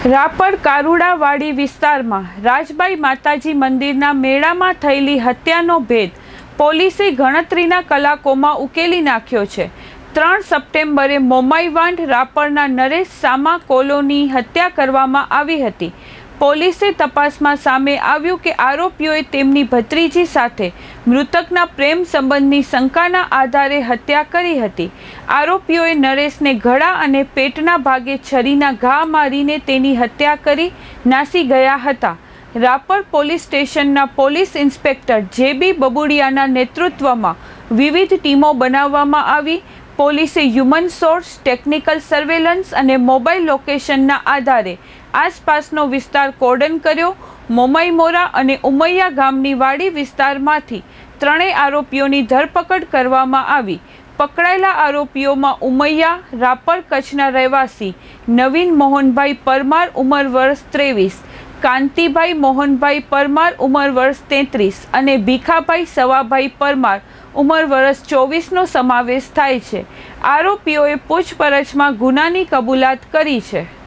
રાપર કારુડાવાડી વિસ્તારમાં રાજબાઈ માતાજી મંદિરના મેળામાં થયેલી હત્યાનો ભેદ પોલીસે ગણતરીના કલાકોમાં ઉકેલી નાખ્યો છે। 3 સપ્ટેમ્બરે મોમાઈવાંઢ રાપરના નરેશ સામા કોલોની હત્યા કરવામાં આવી હતી। પોલીસે તપાસમાં સામે આવ્યું કે આરોપીઓએ તેમની ભત્રીજી સાથે મૃતકના પ્રેમ સંબંધની શંકાના આધારે હત્યા કરી હતી। આરોપીઓએ નરેશને ગળા અને પેટના ભાગે છરીના ઘા મારીને તેની હત્યા કરી નાસી ગયા હતા। રાપર પોલીસ સ્ટેશનના પોલીસ ઇન્સ્પેક્ટર જે.બી. બબુડિયાના નેતૃત્વમાં વિવિધ ટીમો બનાવવામાં આવી। પોલીસે હ્યુમન સોર્સ, ટેકનિકલ સર્વેલન્સ અને મોબાઈલ લોકેશનના આધારે આસપાસનો વિસ્તાર કોર્ડન કર્યો। મોમાઈમોરા અને ઉમૈયા ગામની વાડી વિસ્તારમાંથી ત્રણેય આરોપીઓની ધરપકડ કરવામાં આવી। પકડાયેલા આરોપીઓમાં ઉમૈયા રાપર કચ્છના રહેવાસી નવીન મોહનભાઈ પરમાર ઉંમર વર્ષ 23, કાંતિભાઈ મોહનભાઈ પરમાર ઉંમર વર્ષ 33 અને ભીખાભાઈ સવાભાઈ પરમાર ઉંમર વર્ષ 24નો સમાવેશ થાય છે। આરોપીઓએ પૂછપરછમાં ગુનાની કબૂલાત કરી છે।